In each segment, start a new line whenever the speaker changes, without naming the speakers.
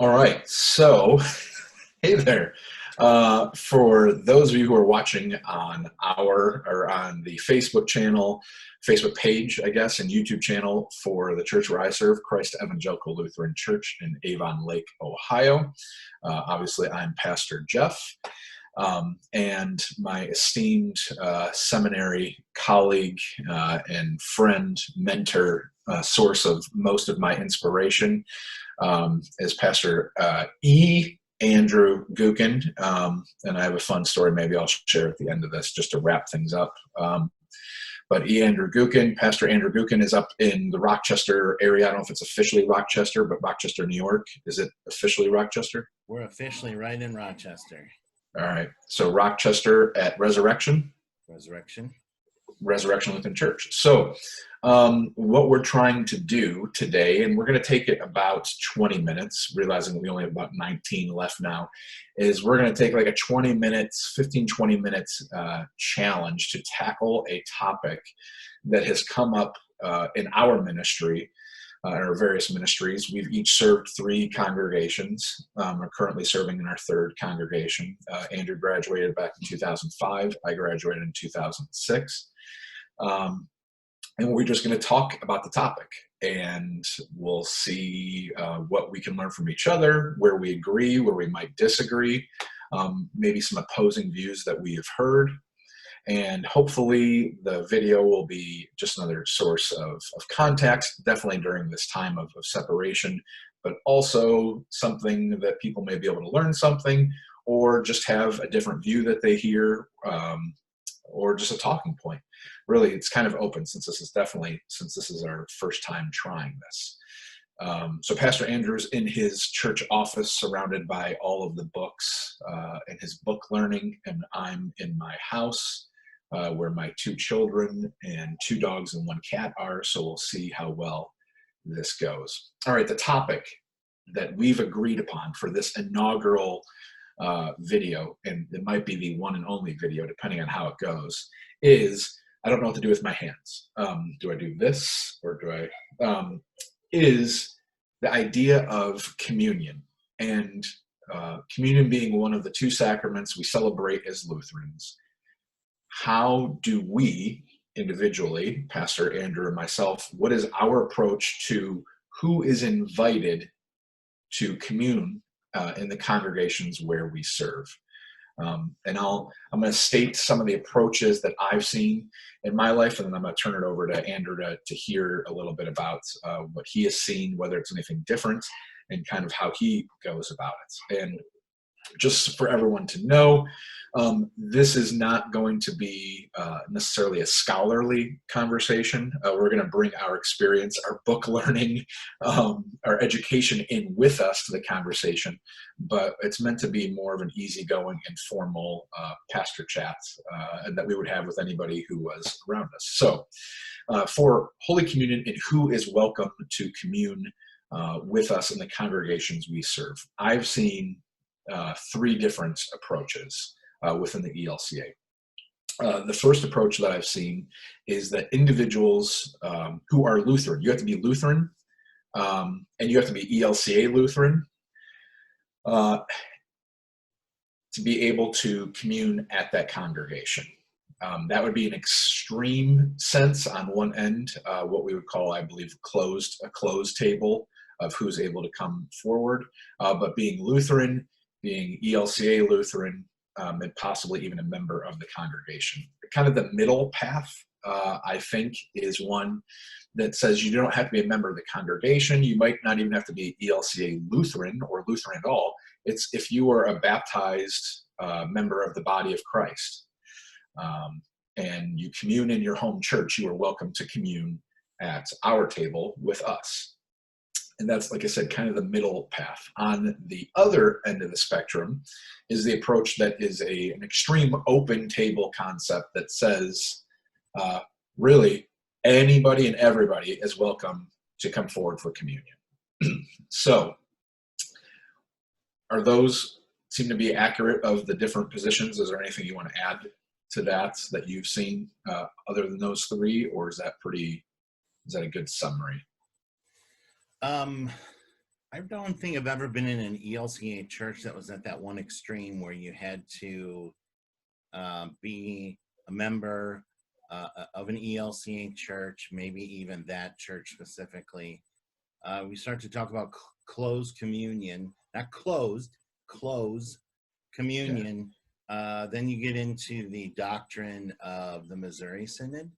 All right, so hey there. For those of you who are watching on on the Facebook channel, Facebook page, I guess, and YouTube channel for the church where I serve, Christ Evangelical Lutheran Church in Avon Lake, Ohio. Obviously, I'm Pastor Jeff, and my esteemed seminary colleague and friend, mentor, source of most of my inspiration is Pastor Andrew Gookin. And I have a fun story maybe I'll share at the end of this just to wrap things up. But Andrew Gookin, Pastor Andrew Gookin is up in the Rochester area. I don't know if it's officially Rochester, but Rochester, New York. Is it officially Rochester?
We're officially right in Rochester.
All right. So Rochester at Resurrection Lutheran Church. So what we're trying to do today, and we're going to take it about 20 minutes, realizing we only have about 19 left now, is we're going to take like a 20 minutes, 15, 20 minutes challenge to tackle a topic that has come up in our ministry, our various ministries. We've each served 3 congregations. We're currently serving in our 3rd congregation. Andrew graduated back in 2005. I graduated in 2006. And we're just going to talk about the topic, and we'll see what we can learn from each other, where we agree, where we might disagree, maybe some opposing views that we have heard. And hopefully the video will be just another source of context, definitely during this time of separation, but also something that people may be able to learn something or just have a different view that they hear, or just a talking point. Really, it's kind of open since this is our first time trying this. So Pastor Andrew's in his church office surrounded by all of the books and his book learning, and I'm in my house where my 2 children and 2 dogs and 1 cat are, so we'll see how well this goes. All right, the topic that we've agreed upon for this inaugural video, and it might be the one and only video depending on how it goes, is I don't know what to do with my hands. Do I do this or do I? Is the idea of communion, and communion being one of the 2 sacraments we celebrate as Lutherans. How do we individually, Pastor Andrew and myself, what is our approach to who is invited to commune in the congregations where we serve? And I'm going to state some of the approaches that I've seen in my life, and then I'm going to turn it over to Andrew to hear a little bit about what he has seen, whether it's anything different, and kind of how he goes about it. And just for everyone to know, this is not going to be necessarily a scholarly conversation. We're going to bring our experience, our book learning, our education in with us to the conversation, but it's meant to be more of an easygoing, informal pastor chat that we would have with anybody who was around us. So for Holy Communion and who is welcome to commune with us in the congregations we serve, I've seen 3 different approaches within the ELCA. The first approach that I've seen is that individuals who are Lutheran, you have to be Lutheran, and you have to be ELCA Lutheran to be able to commune at that congregation. That would be an extreme sense on one end, what we would call, I believe, a closed table of who's able to come forward. But being Lutheran, being ELCA Lutheran, and possibly even a member of the congregation. Kind of the middle path, I think, is one that says you don't have to be a member of the congregation. You might not even have to be ELCA Lutheran or Lutheran at all. It's if you are a baptized member of the body of Christ, and you commune in your home church, you are welcome to commune at our table with us. And that's, like I said, kind of the middle path. On the other end of the spectrum is the approach that is an extreme open table concept that says, really, anybody and everybody is welcome to come forward for communion. So, are those seem to be accurate of the different positions? Is there anything you want to add to that you've seen other than those 3, or is that a good summary?
I don't think I've ever been in an ELCA church that was at that one extreme where you had to be a member of an ELCA church, maybe even that church specifically. We start to talk about closed communion, not closed, close communion. Then you get into the doctrine of the Missouri Synod.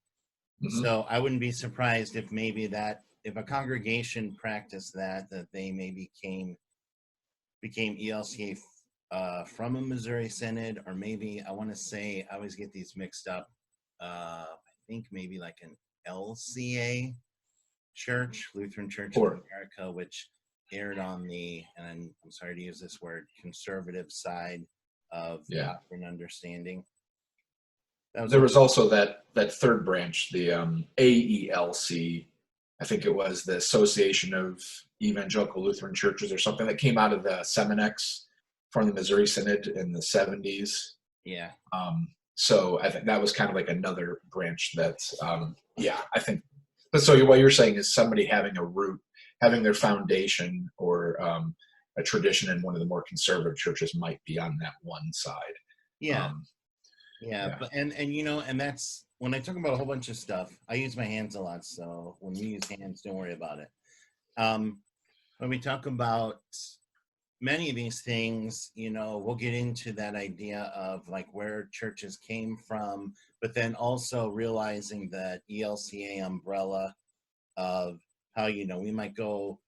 Mhm.
So I wouldn't be surprised if maybe that if a congregation practiced that they maybe became ELCA from a Missouri Synod, or maybe I want to say I always get these mixed up. I think maybe like an LCA church, Lutheran Church of
Or
America, which aired on the, and I'm sorry to use this word, conservative side of
yeah,
doctrine understanding. That was
there
a
was also that third branch, the AELC. I think it was the Association of Evangelical Lutheran Churches or something that came out of the Seminex from the Missouri Synod in the 70s.
yeah.
So I think that was kind of like another branch that, yeah, I think. But so what you're saying is somebody having a root, having their foundation or a tradition in one of the more conservative churches might be on that one side.
Yeah.
Um,
Yeah,
yeah.
but and you know, and that's when I talk about a whole bunch of stuff, I use my hands a lot, so when you use hands, don't worry about it. When we talk about many of these things, you know, we'll get into that idea of like where churches came from, but then also realizing that ELCA umbrella of how, you know, we might go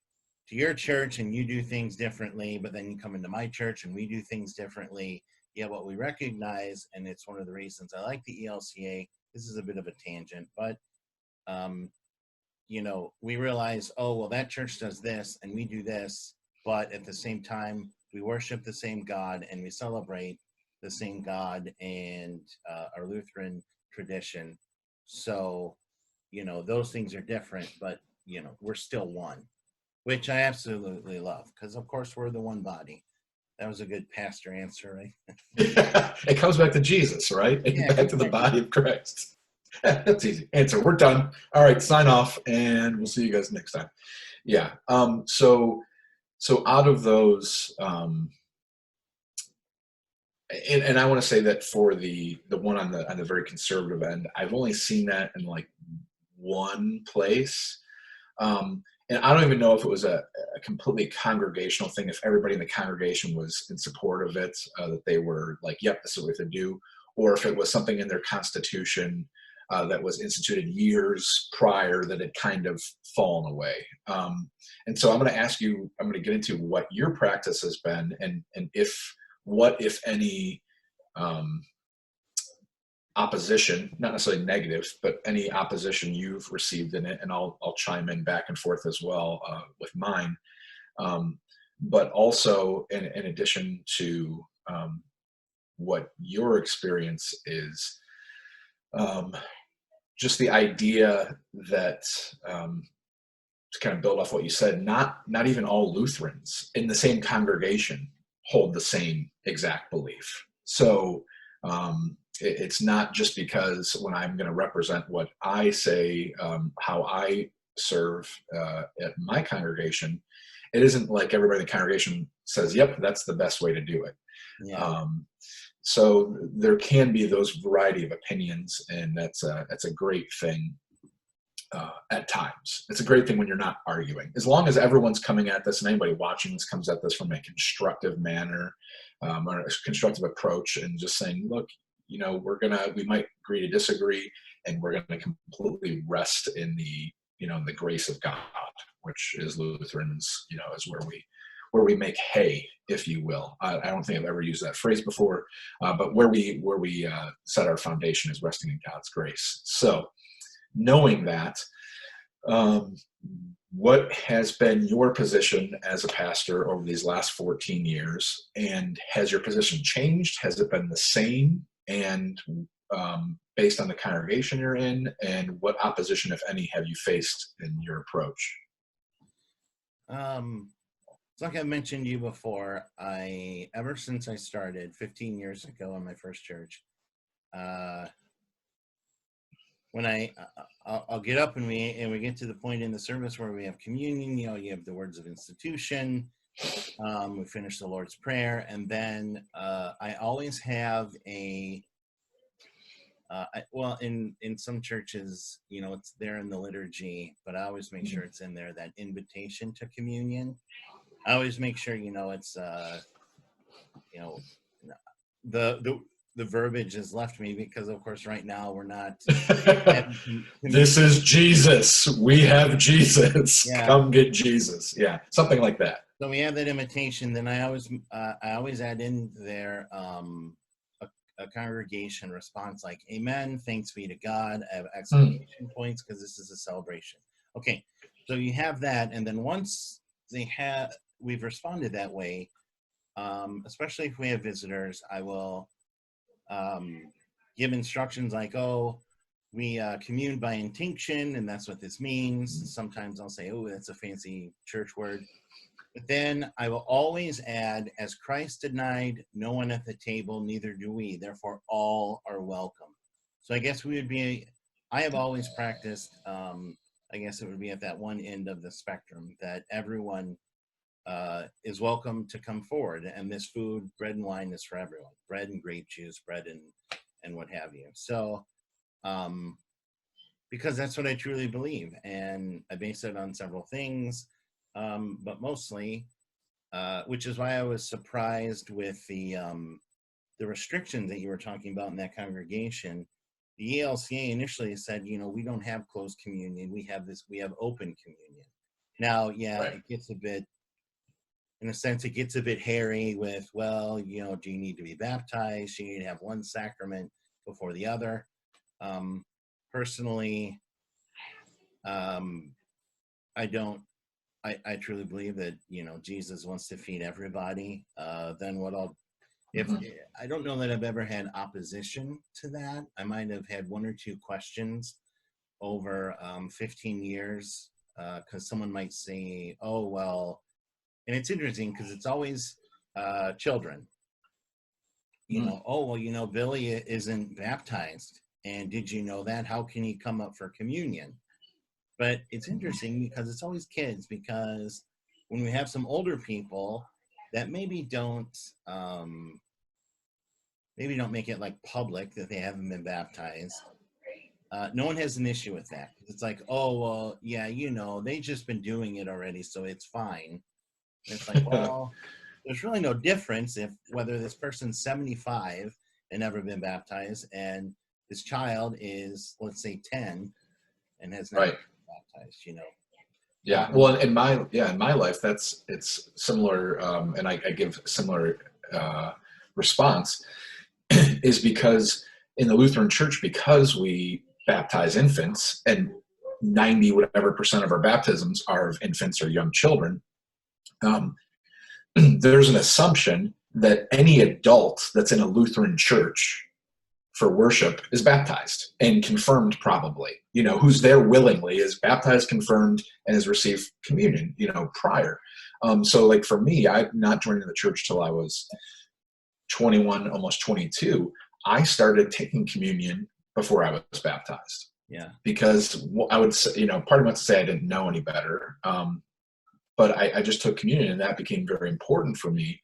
to your church and you do things differently, but then you come into my church and we do things differently. Yeah, what we recognize, and it's one of the reasons I like the ELCA, this is a bit of a tangent, but you know, we realize, oh, well, that church does this and we do this, but at the same time, we worship the same God and we celebrate the same God and our Lutheran tradition. So, you know, those things are different, but, you know, we're still one, which I absolutely love because, of course, we're the one body. That was a good pastor answer, right?
It comes back to Jesus, right?
Yeah,
Back to the body of Christ. That's easy. Answer. We're done. All right, sign off, and we'll see you guys next time. Yeah. So out of those, and I want to say that for the one on the very conservative end, I've only seen that in like one place. And I don't even know if it was a completely congregational thing, if everybody in the congregation was in support of it, that they were like, yep, this is what they do, or if it was something in their constitution that was instituted years prior that had kind of fallen away. And so I'm going to ask you, I'm going to get into what your practice has been and what, if any, um, opposition, not necessarily negative, but any opposition you've received in it, and I'll chime in back and forth as well with mine. But also, in addition to what your experience is, just the idea that to kind of build off what you said, not even all Lutherans in the same congregation hold the same exact belief. So it's not just because when I'm going to represent what I say, how I serve at my congregation, it isn't like everybody in the congregation says, yep, that's the best way to do it.
yeah,
So there can be those variety of opinions, and that's a great thing. At times, it's a great thing when you're not arguing, as long as everyone's coming at this and anybody watching this comes at this from a constructive manner or a constructive approach, and just saying, look, you know, we might agree to disagree, and we're gonna completely rest in the, you know, the grace of God, which is Lutherans, you know, is where we make hay, if you will. I don't think I've ever used that phrase before, but where we set our foundation is resting in God's grace. So knowing that, um, what has been your position as a pastor over these last 14 years? And has your position changed? Has it been the same? And based on the congregation you're in, and what opposition, if any, have you faced in your approach?
It's like I mentioned to you before, ever since I started 15 years ago in my first church, when I'll get up and we get to the point in the service where we have communion. You know, you have the words of institution. We finish the Lord's Prayer, and then I always have well, in some churches, you know, it's there in the liturgy, but I always make sure it's in there, that invitation to communion. I always make sure, you know, it's you know, the verbiage has left me because, of course, right now we're not having
This is Jesus. We have Jesus.
yeah.
Come get Jesus. Yeah, something like that.
So we have that invitation. Then I always add in there a congregation response like "Amen, thanks be to God." I have exclamation points because this is a celebration. Okay, so you have that, and then once we've responded that way, especially if we have visitors, I will give instructions like, "Oh, we commune by intinction, and that's what this means." Sometimes I'll say, "Oh, that's a fancy church word." But then I will always add, "As Christ denied no one at the table, neither do we. Therefore, all are welcome." So I guess I have always practiced, I guess it would be at that one end of the spectrum, that everyone is welcome to come forward. And this food, bread and wine, is for everyone. Bread and grape juice, bread and what have you. So, because that's what I truly believe. And I base it on several things. But mostly, which is why I was surprised with the restrictions that you were talking about in that congregation. The ELCA initially said, you know, we don't have closed communion. We have open communion. Now, yeah, right. It gets a bit, in a sense, it gets a bit hairy with, well, you know, do you need to be baptized? Do you need to have one sacrament before the other? Personally, I don't. I truly believe that, you know, Jesus wants to feed everybody. Then I don't know that I've ever had opposition to that. I might have had one or two questions over 15 years because someone might say, "Oh, well," and it's interesting because it's always children. You know, "Oh, well, you know, Billy isn't baptized, and did you know that? How can he come up for communion?" But it's interesting because it's always kids, because when we have some older people that maybe don't make it like public that they haven't been baptized, no one has an issue with that. It's like, "Oh, well, yeah, you know, they've just been doing it already, so it's fine." And it's like, well, there's really no difference whether this person's 75 and never been baptized and this child is, let's say, 10 and has never been baptized, you know.
Yeah, well, in my life, it's similar, and I give similar response, is because in the Lutheran Church, because we baptize infants, and 90 whatever % of our baptisms are of infants or young children, there's an assumption that any adult that's in a Lutheran church for worship is baptized and confirmed, probably, you know, who's there willingly, is baptized, confirmed, and has received communion, you know, prior. So like for me, I'm not joining the church till I was 21, almost 22. I started taking communion before I was baptized.
Yeah.
Because I would say, you know, part of me would say I didn't know any better. But I just took communion, and that became very important for me.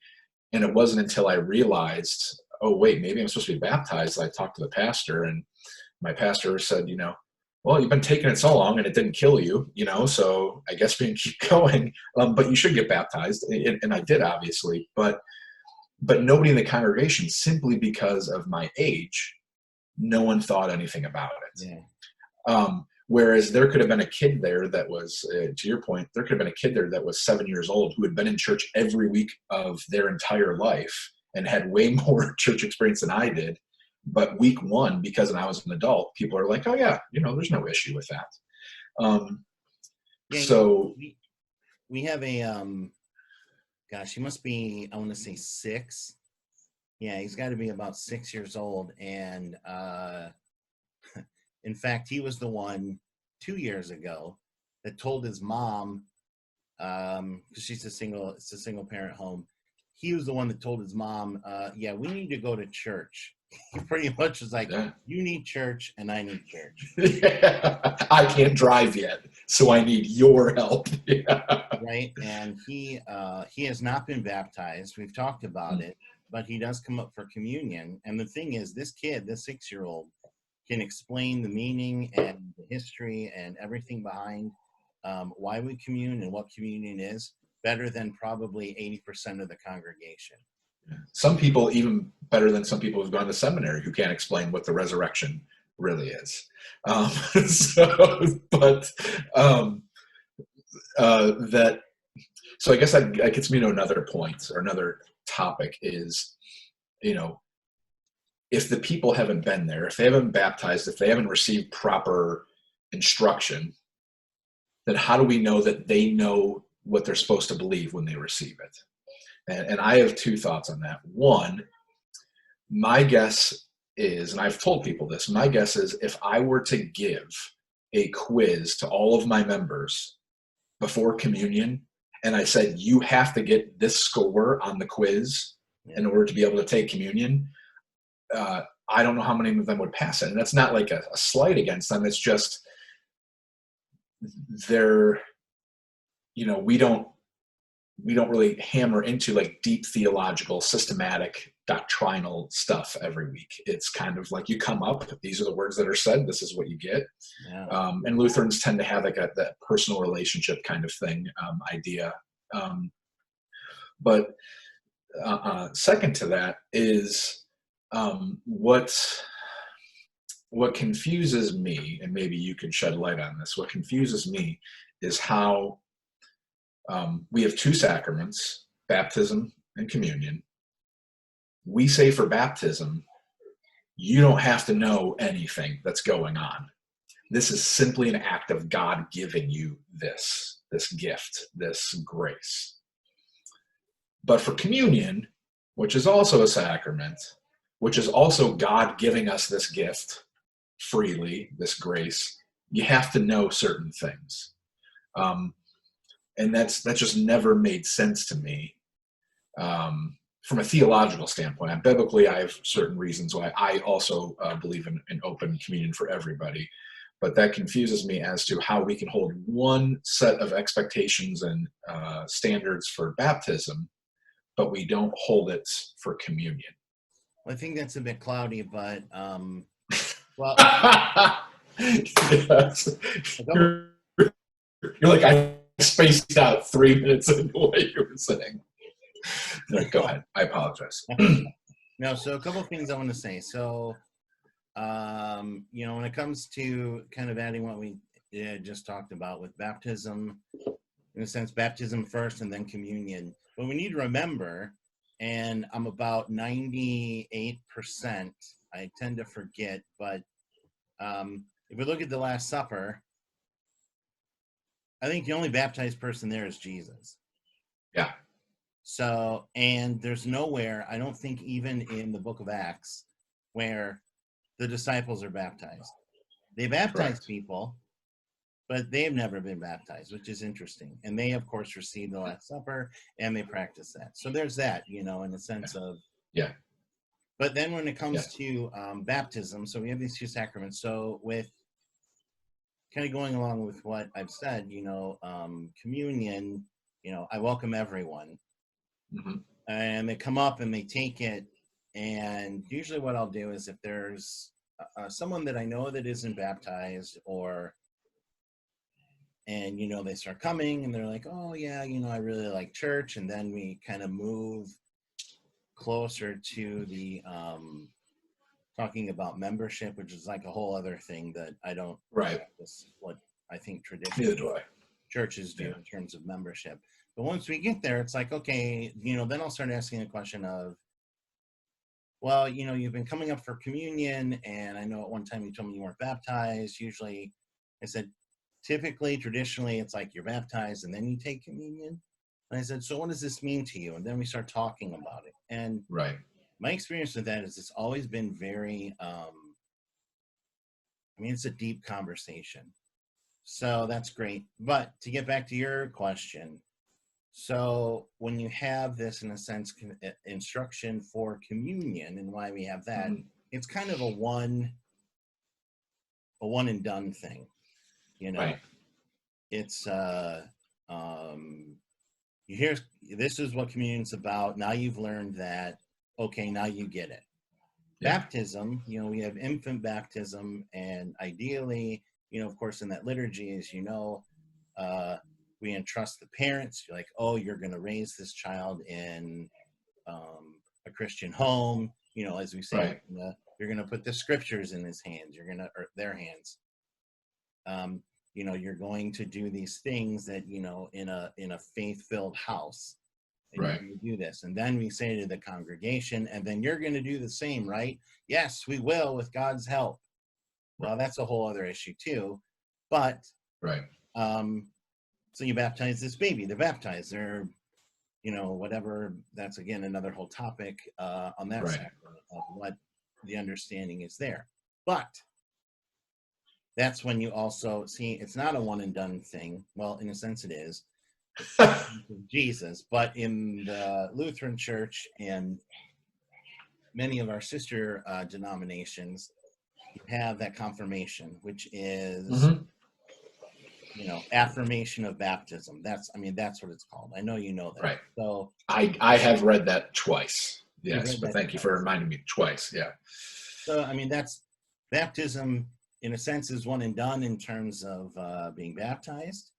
And it wasn't until I realized, oh, wait, maybe I'm supposed to be baptized. I talked to the pastor, and my pastor said, you know, "Well, you've been taking it so long and it didn't kill you, you know, so I guess we can keep going. But you should get baptized." And I did, obviously, but nobody in the congregation, simply because of my age, no one thought anything about it.
Yeah.
Whereas there could have been a kid there that was, to your point, there could have been a kid there that was 7 years old who had been in church every week of their entire life and had way more church experience than I did. But week one, because I was an adult, people are like, "Oh yeah, you know, there's no issue with that." So
we have a gosh, he must be, I want to say 6. Yeah, he's got to be about 6 years old, and in fact, he was the one 2 years ago that told his mom, because it's a single parent home. He was the one that told his mom, "Yeah, we need to go to church." he pretty much was like,
Yeah.
you need church and I need church.
Yeah. I can't drive yet, so I need your help. Yeah.
Right. And he has not been baptized. We've talked about it, but he does come up for communion. And the thing is, this kid, this 6-year-old, can explain the meaning and the history and everything behind why we commune and what communion is better than probably 80% of the congregation.
Some people, even better than some people who've gone to seminary, who can't explain what the resurrection really is. So, but that. So I guess that gets me to another point or another topic is, if the people haven't been there, if they haven't been baptized, if they haven't received proper instruction, then how do we know that they know what they're supposed to believe when they receive it? And I have 2 thoughts on that. One, my guess is, and I've told people this, my guess is if I were to give a quiz to all of my members before communion, and I said, you have to get this score on the quiz in order to be able to take communion, I don't know how many of them would pass it. And that's not like a slight against them. It's just they're, we don't really hammer into like deep theological, systematic, doctrinal stuff every week. It's kind of like you come up, these are the words that are said, this is what you get.
Yeah.
And Lutherans tend to have like that personal relationship kind of thing, idea. But second to that is what confuses me, and maybe you can shed light on this, what confuses me is how we have 2 sacraments, baptism and communion. We say for baptism, you don't have to know anything that's going on. This is simply an act of God giving you this gift, this grace. But for communion, which is also a sacrament, which is also God giving us this gift freely, this grace, you have to know certain things. And that just never made sense to me from a theological standpoint. And biblically, I have certain reasons why I also believe in open communion for everybody. But that confuses me as to how we can hold one set of expectations and standards for baptism, but we don't hold it for communion.
Well, I think that's a bit cloudy, but well,
Yes. You're like, I spaced out 3 minutes into what you were saying. No, go ahead. I apologize.
No, so a couple of things I want to say. So, when it comes to kind of adding what we just talked about with baptism, in a sense, baptism first and then communion. But we need to remember, and I'm about 98%, I tend to forget, but if we look at the Last Supper, I think the only baptized person there is Jesus.
Yeah.
So, and there's nowhere, I don't think even in the book of Acts, where the disciples are baptized. They baptize people, but they've never been baptized, which is interesting. And they, of course, receive the Last Supper, and they practice that. So there's that, in the sense of...
Yeah.
But then when it comes to baptism, so we have these 2 sacraments. So with kind of going along with what I've said, communion, I welcome everyone.
Mm-hmm.
And they come up and they take it. And usually what I'll do is if there's someone that I know that isn't baptized and they start coming and they're like, oh yeah, I really like church. And then we kind of move closer to the talking about membership, which is like a whole other thing that I don't practice what I think traditional churches do in terms of membership. But once we get there, it's like, okay, then I'll start asking the question of, well, you've been coming up for communion, and I know at one time you told me you weren't baptized. Usually, I said, typically, traditionally, it's like you're baptized and then you take communion. And I said, so what does this mean to you? And then we start talking about it. And my experience with that is it's always been very, it's a deep conversation. So that's great. But to get back to your question, so when you have this, in a sense, instruction for communion and why we have that, it's kind of a one and done thing, you know.
Right.
It's you hear this is what communion's about. Now you've learned that. Okay, now you get it.
Yeah.
Baptism, you know, we have infant baptism, and ideally, you know, of course, in that liturgy, as you know, we entrust the parents. You're like, oh, you're going to raise this child in a Christian home. You know, as we say,
Right.
you're going to put the scriptures in his hands. Or their hands. You know, you're going to do these things that, you know, in a faith-filled house. And
Right.
you're going to do this. And then we say to the congregation, and then you're going to do the same, right? Yes, we will, with God's help. Well, that's a whole other issue too. But
Right.
so you baptize this baby. They're baptized. They're, you know, whatever. That's again another whole topic on that
Right.
side of what the understanding is there. But that's when you also see it's not a one and done thing. Well, in a sense, it is. Jesus, but in the Lutheran Church and many of our sister denominations, you have that confirmation, which is, you know, affirmation of baptism. That's what it's called. I know you know that.
Right.
So
I have read that twice.
You've
Yes,
read
but
that
thank you for reminding me twice. Yeah.
So, I mean, that's baptism in a sense is one and done in terms of being baptized.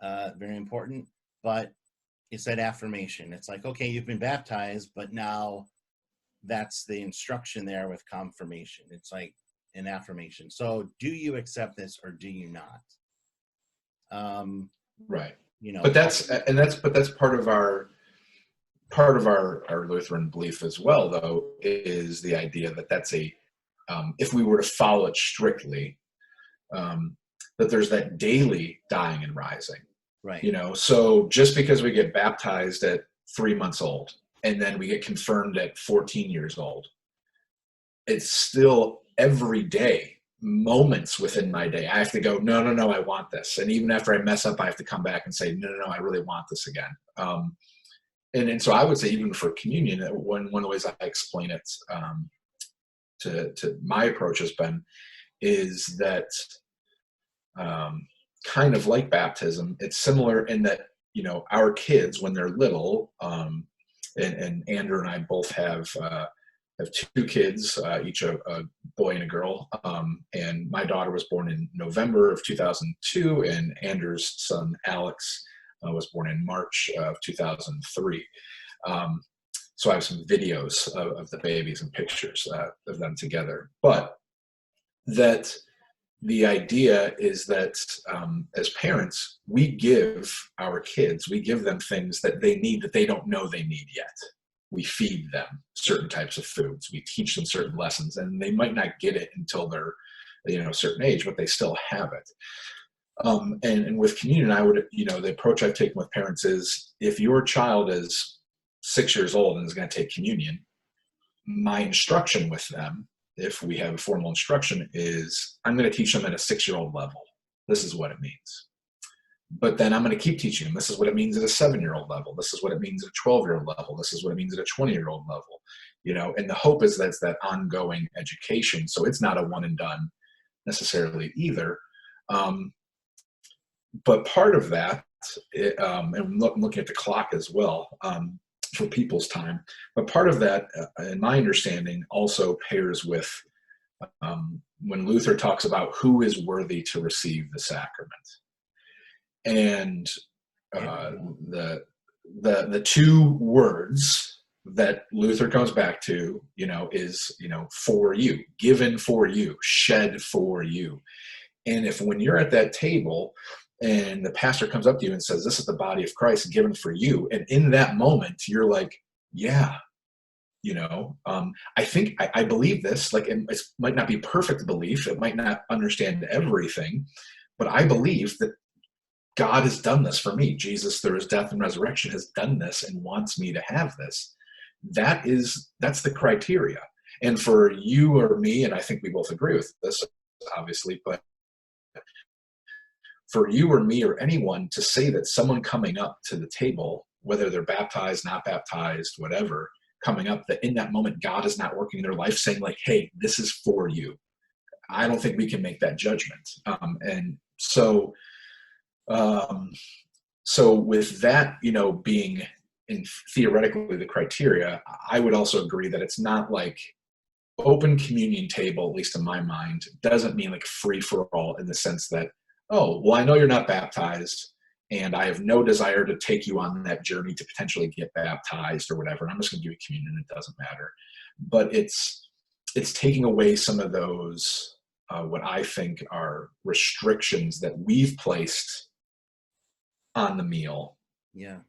Very important. But it's that affirmation. It's like, okay, you've been baptized, but now that's the instruction there with confirmation. It's like an affirmation. So do you accept this or do you not?
Right.
You know,
But that's part of our Lutheran belief as well, though, is the idea that that's a if we were to follow it strictly, that there's that daily dying and rising.
right.
You know, so just because we get baptized at 3 months old and then we get confirmed at 14 years old, it's still every day, moments within my day, I have to go, no, I want this. And even after I mess up, I have to come back and say, no, I really want this again. And so I would say even for communion, one of the ways I explain it to my approach has been is that kind of like baptism, it's similar in that, you know, our kids when they're little, and Andrew and I both have 2 kids, each a boy and a girl, and my daughter was born in November of 2002, and Andrew's son Alex was born in March of 2003. So I have some videos of the babies and pictures of them together. But that the idea is that as parents, we give them things that they need that they don't know they need yet. We feed them certain types of foods. We teach them certain lessons, and they might not get it until they're, you know, a certain age, but they still have it. And with communion, I would, you know, the approach I've taken with parents is if your child is 6 years old and is going to take communion, my instruction with them, if we have a formal instruction, is I'm going to teach them at a 6-year-old level. This is what it means. But then I'm going to keep teaching them. This is what it means at a 7-year-old level. This is what it means at a 12-year-old level. This is what it means at a 20-year-old level. You know, and the hope is that's that ongoing education. So it's not a one and done necessarily either. But part of that, and I'm looking at the clock as well for people's time, but part of that, in my understanding, also pairs with when Luther talks about who is worthy to receive the sacrament. And the 2 words that Luther comes back to, you know, is, you know, for you, given for you, shed for you. And if when you're at that table and the pastor comes up to you and says, this is the body of Christ given for you, and in that moment you're like, yeah, you know, I think I believe this, like, and it might not be perfect belief, it might not understand everything, but I believe that God has done this for me. Jesus, through his death and resurrection, has done this and wants me to have this. That's the criteria. And for you or me, and I think we both agree with this, obviously, but for you or me or anyone to say that someone coming up to the table, whether they're baptized, not baptized, whatever, coming up, that in that moment, God is not working in their life saying like, hey, this is for you. I don't think we can make that judgment. And so, so with that, being in theoretically the criteria, I would also agree that it's not like open communion table, at least in my mind, doesn't mean like free for all in the sense that, oh, well, I know you're not baptized and I have no desire to take you on that journey to potentially get baptized or whatever. And I'm just going to give you communion. It doesn't matter. But it's taking away some of those, what I think are restrictions that we've placed on the meal
Yeah.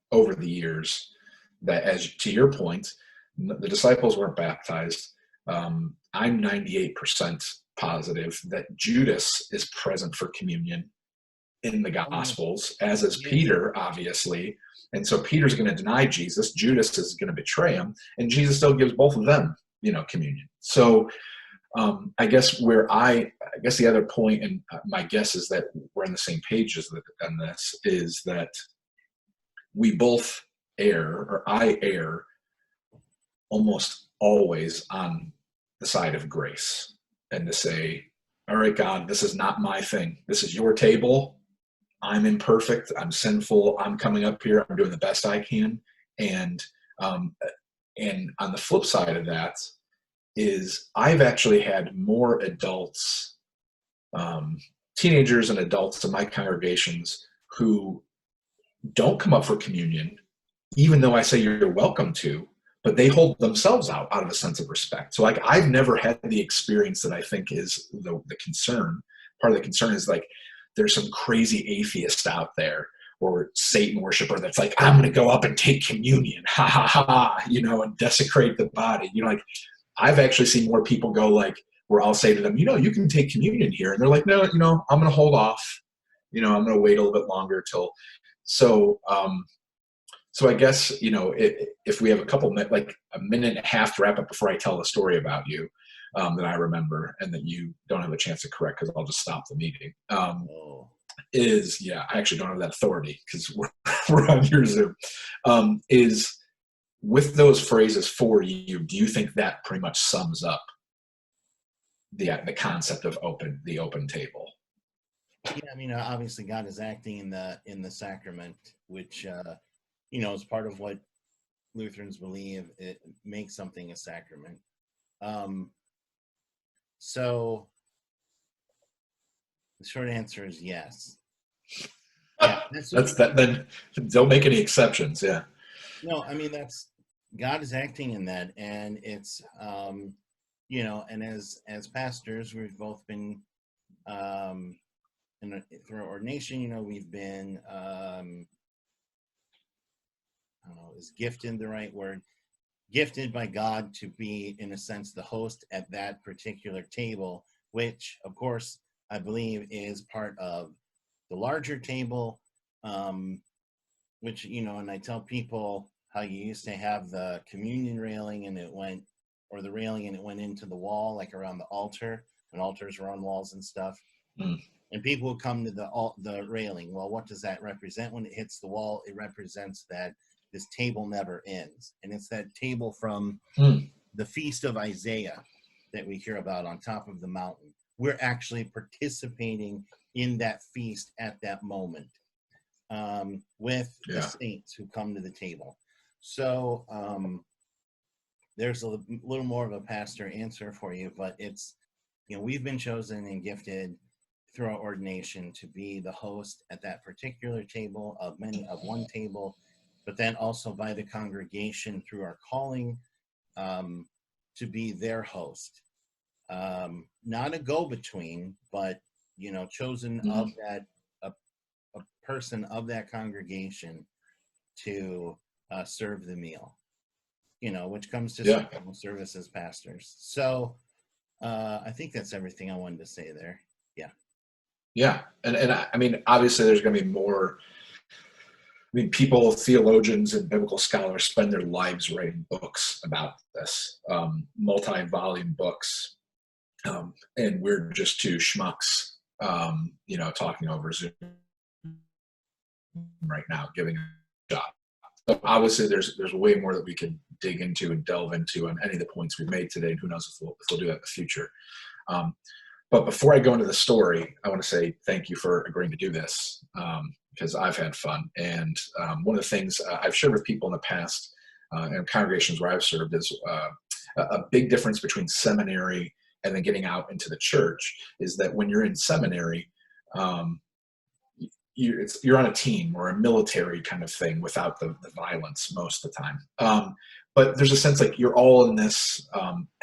Over the years, that, as to your point, the disciples weren't baptized. I'm 98% positive that Judas is present for communion in the Gospels, as is Peter, obviously. And so Peter's going to deny Jesus. Judas is going to betray him, and Jesus still gives both of them, communion. So I guess the other point, and my guess is that we're on the same page on this, is that we both err, or I err, almost always on the side of grace, and to say, all right, God, this is not my thing. This is your table. I'm imperfect. I'm sinful. I'm coming up here. I'm doing the best I can. And on the flip side of that is I've actually had more adults, teenagers and adults in my congregations who don't come up for communion, even though I say you're welcome to, but they hold themselves out of a sense of respect. So like, I've never had the experience that I think is the concern. Part of the concern is like, there's some crazy atheist out there or Satan worshiper that's like, I'm going to go up and take communion, ha ha ha, and desecrate the body. Like, I've actually seen more people go like, where I'll say to them, you can take communion here. And they're like, no, I'm going to hold off. I'm going to wait a little bit longer till. So I guess, if we have a couple minutes, like a minute and a half to wrap up before I tell a story about you that I remember and that you don't have a chance to correct because I'll just stop the meeting, I actually don't have that authority because we're on your Zoom, is with those phrases for you, do you think that pretty much sums up the concept of the open table?
Yeah, obviously God is acting in the sacrament, which is part of what Lutherans believe. It makes something a sacrament. So the short answer is yes.
Yeah, that's that. Then don't make any exceptions. Yeah.
No, that's God is acting in that, and it's and as pastors, we've both been through our ordination. We've been I don't know, is gifted the right word? Gifted by God to be, in a sense, the host at that particular table, which, of course, I believe is part of the larger table, which, and I tell people how you used to have the communion railing and it went into the wall, like around the altar, when altars were on walls and stuff. And people would come to the railing. Well, what does that represent? When it hits the wall, it represents that this table never ends. And it's that table from the feast of Isaiah that we hear about on top of the mountain. We're actually participating in that feast at that moment with the saints who come to the table. So there's a little more of a pastor answer for you, but it's, we've been chosen and gifted through our ordination to be the host at that particular table of one table, but then also by the congregation through our calling to be their host. Not a go-between, but, chosen of that, a person of that congregation to serve the meal, which comes to service as pastors. So I think that's everything I wanted to say there. Yeah.
Yeah. And obviously there's going to be more. People, theologians and biblical scholars spend their lives writing books about this, multi-volume books. And we're just two schmucks, talking over Zoom right now, giving a shot. obviously there's way more that we could dig into and delve into on any of the points we've made today, and who knows if we'll do that in the future. But before I go into the story, I want to say thank you for agreeing to do this, because I've had fun. And one of the things I've shared with people in the past, in congregations where I've served, is a big difference between seminary and then getting out into the church is that when you're in seminary, you're on a team or a military kind of thing without the violence most of the time. But there's a sense like you're all in this,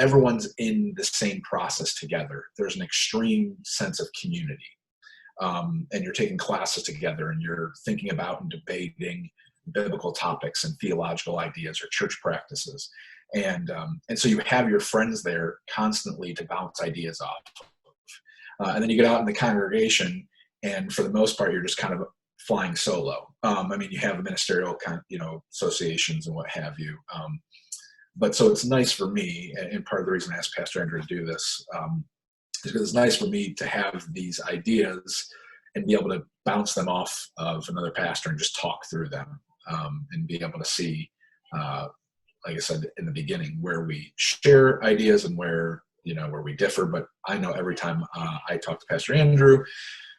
everyone's in the same process together. There's an extreme sense of community. And you're taking classes together and you're thinking about and debating biblical topics and theological ideas or church practices. And so you have your friends there constantly to bounce ideas off of. And then you get out in the congregation, and for the most part, you're just kind of flying solo. I mean, you have ministerial associations and what have you. But so it's nice for me, and part of the reason I asked Pastor Andrew to do this is because it's nice for me to have these ideas and be able to bounce them off of another pastor and just talk through them, and be able to see, like I said in the beginning, where we share ideas and where we differ. But I know every time I talk to Pastor Andrew,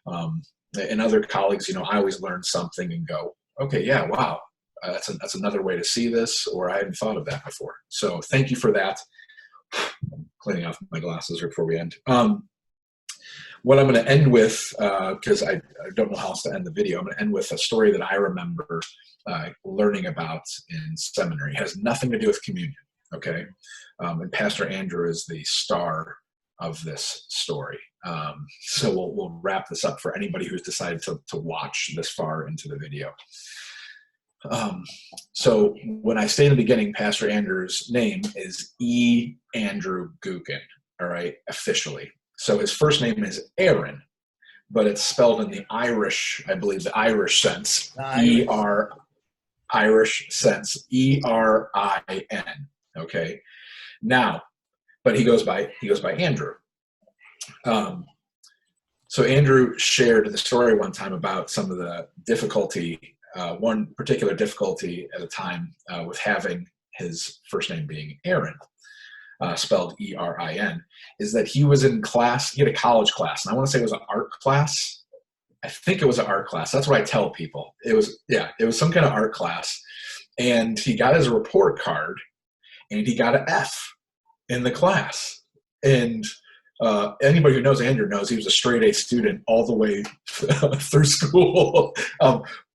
and other colleagues, I always learn something and go, okay, yeah, wow, that's another way to see this, or I hadn't thought of that before. So thank you for that. I'm cleaning off my glasses before we end. What I'm going to end with, because I don't know how else to end the video, I'm going to end with a story that I remember learning about in seminary. It has nothing to do with communion, okay? And Pastor Andrew is the star of this story. So we'll wrap this up for anybody who's decided to watch this far into the video. So when I say in the beginning, Pastor Andrew's name is E. Andrew Gookin, all right, officially. So his first name is Aaron, but it's spelled in the Irish, I believe, the Irish sense, Irish sense, E-R-I-N, okay? Now, but he goes by Andrew. So Andrew shared the story one time about some of the difficulty, one particular difficulty at a time with having his first name being Aaron, spelled E-R-I-N, is that he was in class, he had a college class, and I want to say it was an art class. I think it was an art class. That's what I tell people. It was some kind of art class, and he got his report card, and he got an F in the class. And anybody who knows Andrew knows he was a straight A student all the way through school,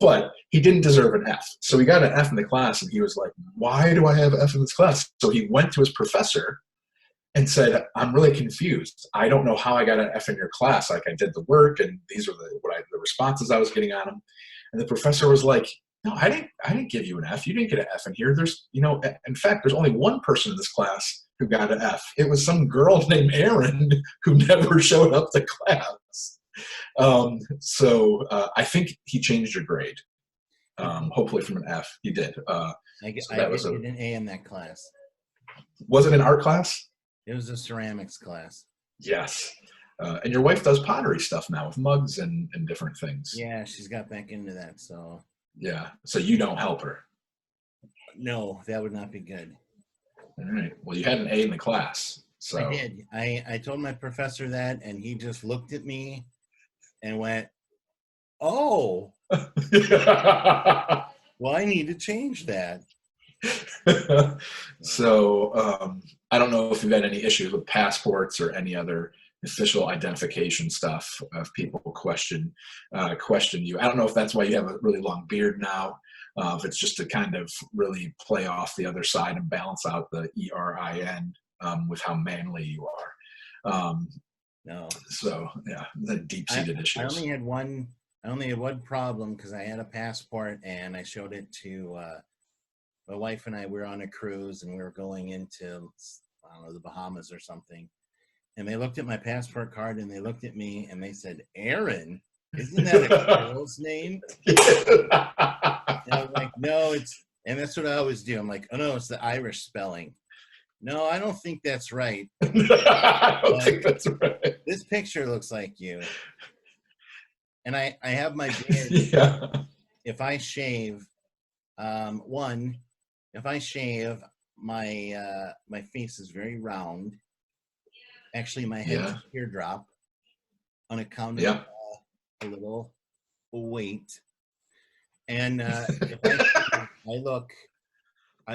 but he didn't deserve an F. So he got an F in the class, and he was like, why do I have an F in this class? So he went to his professor and said, I'm really confused. I don't know how I got an F in your class. Like, I did the work, and these are the responses I was getting on them. And the professor was like, no, I didn't give you an F. You didn't get an F in here. There's, in fact, there's only one person in this class who got an F. It was some girl named Erin who never showed up to class. So I think he changed your grade. Hopefully from an F. He did.
I get an A in that class.
Was it an art class?
It was a ceramics class.
Yes. And your wife does pottery stuff now with mugs and different things.
Yeah, she's got back into that. So.
Yeah. So you don't help her?
No, that would not be good.
All right. Well, you had an A in the class. So
I did. I told my professor that, and he just looked at me and went, oh. Well, I need to change that.
So I don't know if you've had any issues with passports or any other official identification stuff of people question you. I don't know if that's why you have a really long beard now, if it's just to kind of really play off the other side and balance out the E-R-I-N with how manly you are.
No.
So yeah, the deep-seated issues.
I only had one problem, because I had a passport and I showed it to my wife and I. We were on a cruise and we were going into, I don't know, the Bahamas or something. And they looked at my passport card and they looked at me and they said, Aaron, isn't that a girl's name? And I was like, no, and that's what I always do. I'm like, oh no, it's the Irish spelling. No, I don't think that's right.
I don't think that's right.
This picture looks like you. And I have my beard.
Yeah.
If I shave, One, if I shave, my face is very round. Actually, my head's
Yeah.
a teardrop on account of
Yeah.
a little weight. And if I shave, I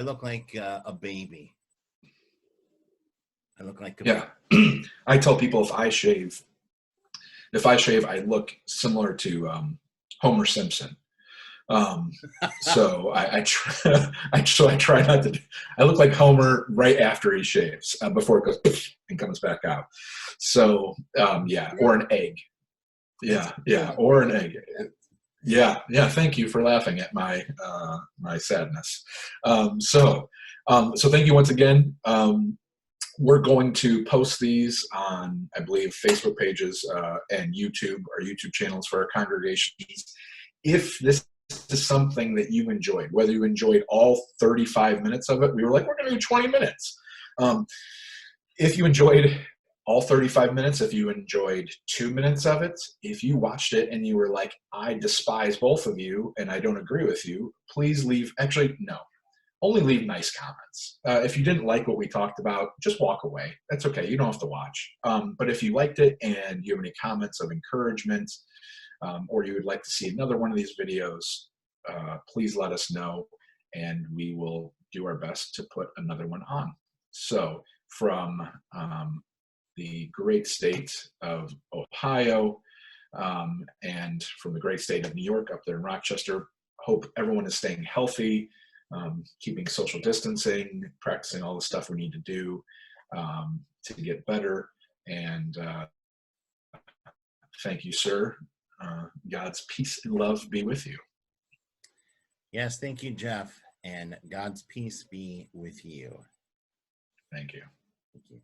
look like a baby. I look like a baby.
Yeah. I tell people if I shave, I look similar to Homer Simpson. So I try not to. I look like Homer right after he shaves, before it goes and comes back out. So yeah, or an egg.
That's
Yeah,
a good
yeah,
one.
or an egg. Yeah, yeah. Thank you for laughing at my sadness. So thank you once again. We're going to post these on, I believe, Facebook pages and YouTube, our YouTube channels for our congregations. If this is something that you enjoyed, whether you enjoyed all 35 minutes of it, we were like, we're going to do 20 minutes. If you enjoyed all 35 minutes, if you enjoyed 2 minutes of it, if you watched it and you were like, I despise both of you and I don't agree with you, please leave. Actually, no. Only leave nice comments. If you didn't like what we talked about, just walk away. That's okay. You don't have to watch. But if you liked it and you have any comments of encouragement, or you would like to see another one of these videos, please let us know, and we will do our best to put another one on. So from the great state of Ohio, and from the great state of New York up there in Rochester, hope everyone is staying healthy, keeping social distancing, practicing all the stuff we need to do to get better. And thank you, sir. God's peace and love be with you.
Yes, thank you, Jeff, and God's peace be with you.
Thank you.
Thank you.